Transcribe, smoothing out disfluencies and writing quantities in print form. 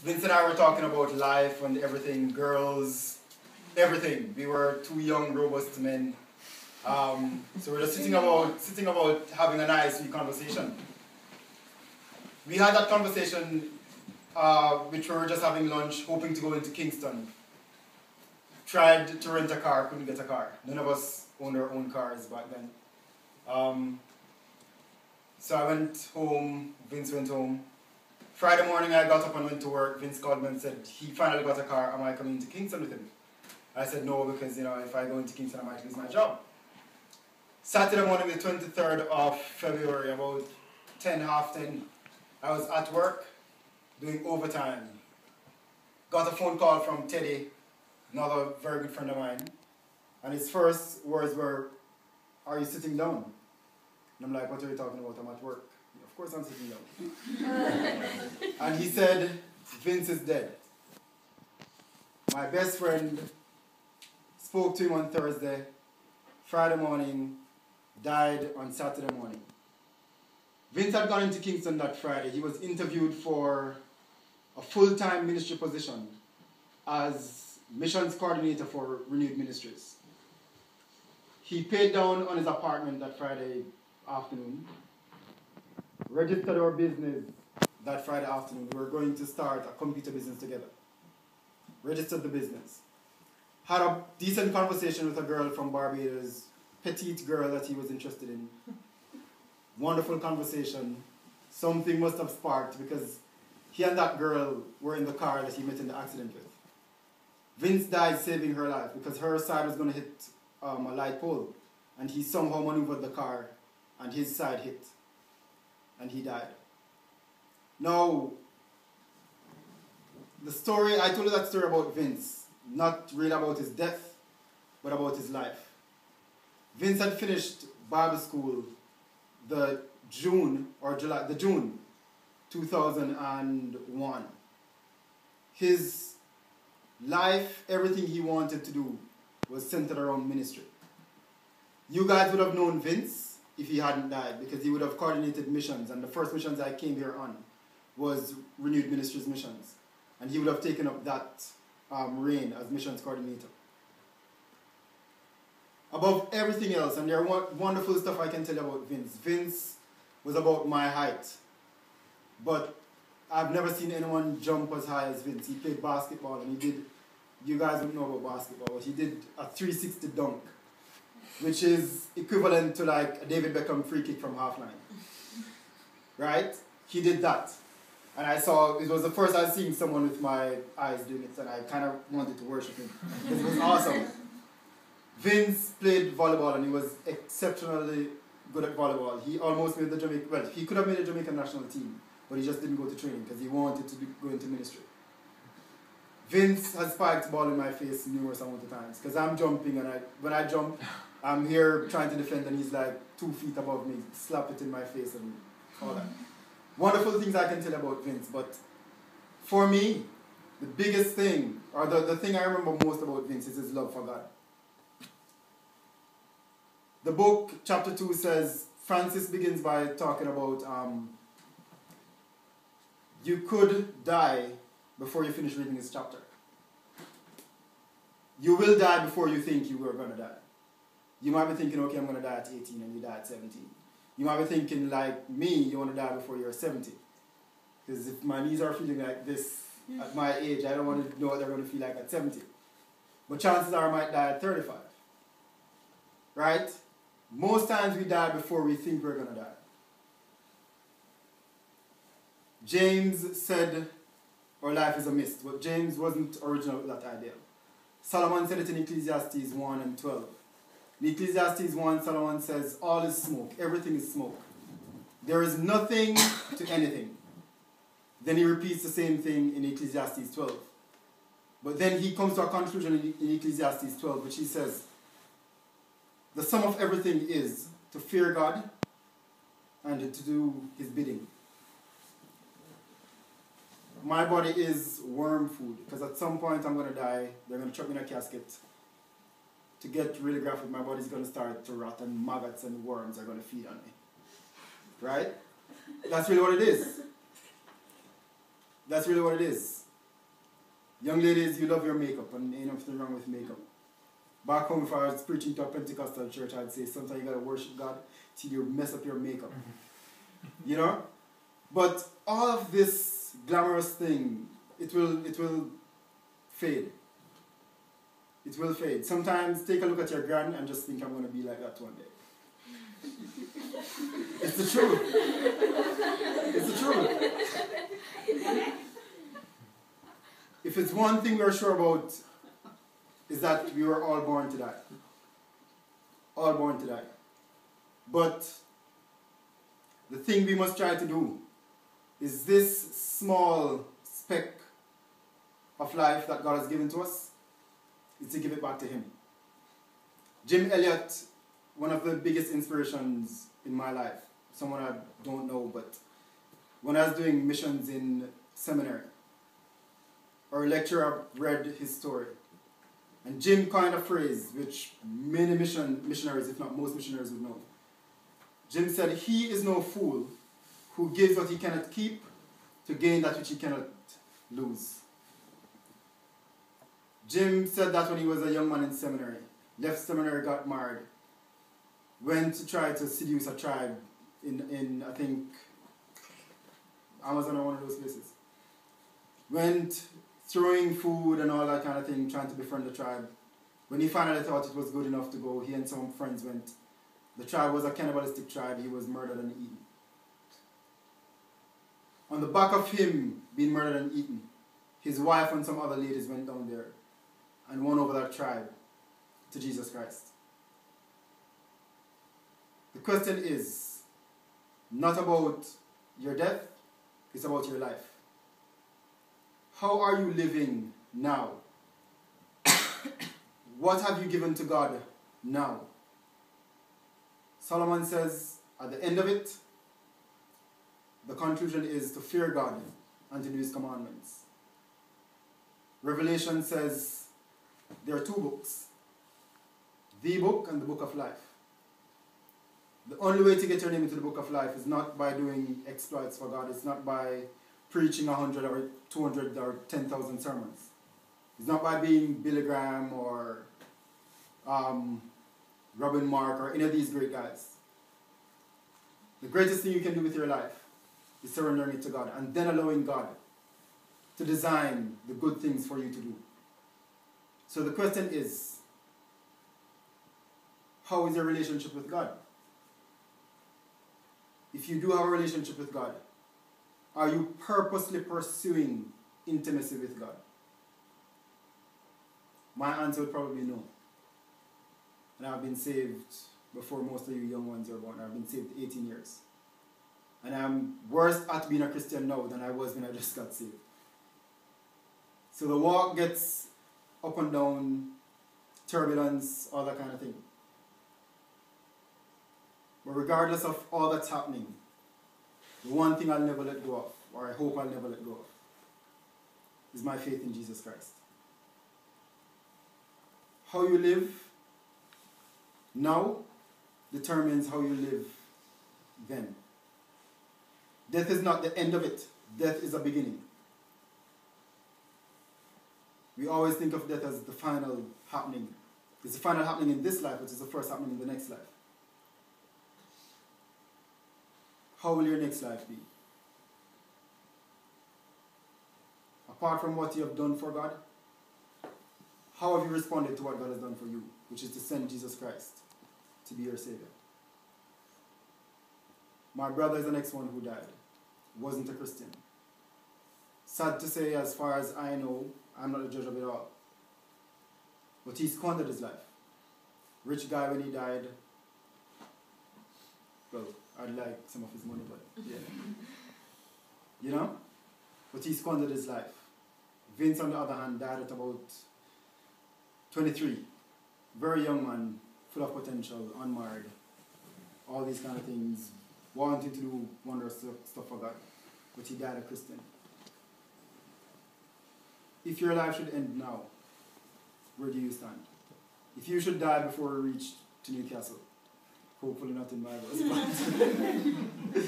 Vince and I were talking about life and everything, girls, everything. We were two young, robust men. So we're just sitting about having a nice sweet conversation. We had that conversation, which we were just having lunch, hoping to go into Kingston. Tried to rent a car, couldn't get a car. None of us owned our own cars back then. So I went home, Vince went home. Friday morning I got up and went to work. Vince called me and said he finally got a car. Am I coming to Kingston with him? I said no, because if I go into Kingston I might lose my job. Saturday morning, the 23rd of February, about 10:30, I was at work doing overtime. Got a phone call from Teddy, another very good friend of mine, and his first words were, "Are you sitting down?" And I'm like, "What are you talking about? I'm at work." "Of course I'm sitting down." And he said, "Vince is dead." My best friend spoke to him on Thursday. Friday morning, died on Saturday morning. Vince had gone into Kingston that Friday. He was interviewed for a full-time ministry position as missions coordinator for Renewed Ministries. He paid down on his apartment that Friday afternoon, registered our business that Friday afternoon. We were going to start a computer business together. Registered the business. Had a decent conversation with a girl from Barbados, petite girl that he was interested in. Wonderful conversation. Something must have sparked because he and that girl were in the car that he met in the accident with. Vince died saving her life because her side was going to hit a light pole, and he somehow maneuvered the car and his side hit and he died. Now, the story, I told you that story about Vince, not really about his death, but about his life. Vince had finished Bible school the June 2001. His life, everything he wanted to do was centered around ministry. You guys would have known Vince if he hadn't died, because he would have coordinated missions, and the first missions I came here on was Renewed Ministries missions, and he would have taken up that reign as missions coordinator. Above everything else, and there are wonderful stuff I can tell you about Vince. Vince was about my height, but I've never seen anyone jump as high as Vince. He played basketball, and he did, you guys don't know about basketball, but he did a 360 dunk, which is equivalent to like a David Beckham free kick from half line. Right? He did that. And I saw, it was the first I'd seen someone with my eyes doing it, and I kind of wanted to worship him. It was awesome. Vince played volleyball, and he was exceptionally good at volleyball. He almost made the Jamaican, well, he could have made the Jamaican national team, but he just didn't go to training because he wanted to go into ministry. Vince has spiked ball in my face numerous amount of times because I'm jumping, and when I jump, I'm here trying to defend, and he's like 2 feet above me, slap it in my face and all that. Wonderful things I can tell about Vince, but for me, the biggest thing, or the thing I remember most about Vince is his love for God. The book, chapter 2, says, Francis begins by talking about you could die before you finish reading this chapter. You will die before you think you were going to die. You might be thinking, okay, I'm going to die at 18, and you die at 17. You might be thinking, like me, you want to die before you're 70. Because if my knees are feeling like this at my age, I don't want to know what they're going to feel like at 70. But chances are I might die at 35. Right? Most times we die before we think we're going to die. James said, our life is a mist, but James wasn't original with that idea. Solomon said it in Ecclesiastes 1 and 12. In Ecclesiastes 1, Solomon says, all is smoke, everything is smoke. There is nothing to anything. Then he repeats the same thing in Ecclesiastes 12. But then he comes to a conclusion in Ecclesiastes 12, which he says, the sum of everything is to fear God and to do his bidding. My body is worm food, because at some point I'm going to die. They're going to chuck me in a casket. To get really graphic, my body's going to start to rot, and maggots and worms are going to feed on me. Right? That's really what it is. That's really what it is. Young ladies, you love your makeup, and ain't nothing wrong with makeup. Back home, if I was preaching to a Pentecostal church, I'd say sometimes you gotta worship God till you mess up your makeup. You know? But all of this glamorous thing, it will fade. It will fade. Sometimes take a look at your grand and just think I'm gonna be like that one day. It's the truth. It's the truth. If it's one thing we're sure about, is that we were all born to die. All born to die. But the thing we must try to do is this small speck of life that God has given to us, is to give it back to Him. Jim Elliot, one of the biggest inspirations in my life, someone I don't know, but when I was doing missions in seminary, our lecturer read his story. And Jim coined a phrase which many missionaries, if not most missionaries, would know. Jim said, "He is no fool who gives what he cannot keep to gain that which he cannot lose." Jim said that when he was a young man in seminary. Left seminary, got married. Went to try to seduce a tribe in I think, Amazon or one of those places. Went throwing food and all that kind of thing, trying to befriend the tribe. When he finally thought it was good enough to go, he and some friends went. The tribe was a cannibalistic tribe. He was murdered and eaten. On the back of him being murdered and eaten, his wife and some other ladies went down there and won over that tribe to Jesus Christ. The question is not about your death, it's about your life. How are you living now? What have you given to God now? Solomon says, at the end of it, the conclusion is to fear God and to do His commandments. Revelation says there are two books, the book and the book of life. The only way to get your name into the book of life is not by doing exploits for God. It's not by preaching 100 or 200 or 10,000 sermons. It's not by being Billy Graham or Robin Mark or any of these great guys. The greatest thing you can do with your life is surrendering it to God and then allowing God to design the good things for you to do. So the question is, how is your relationship with God? If you do have a relationship with God, are you purposely pursuing intimacy with God? My answer would probably be no. And I've been saved before most of you young ones are born. I've been saved 18 years. And I'm worse at being a Christian now than I was when I just got saved. So the walk gets up and down, turbulence, all that kind of thing. But regardless of all that's happening, the one thing I'll never let go of, or I hope I'll never let go of, is my faith in Jesus Christ. How you live now determines how you live then. Death is not the end of it. Death is a beginning. We always think of death as the final happening. It's the final happening in this life, which is the first happening in the next life. How will your next life be? Apart from what you have done for God, how have you responded to what God has done for you, which is to send Jesus Christ to be your Savior? My brother is the next one who died. Wasn't a Christian. Sad to say, as far as I know, I'm not a judge of it all. But he squandered his life. Rich guy when he died. Well, I'd like some of his money, but yeah. You know? But he squandered his life. Vince, on the other hand, died at about 23. Very young man, full of potential, unmarried. All these kind of things. Wanting to do wondrous stuff for God. But he died a Christian. If your life should end now, where do you stand? If you should die before we reach to Newcastle, hopefully not in my house, but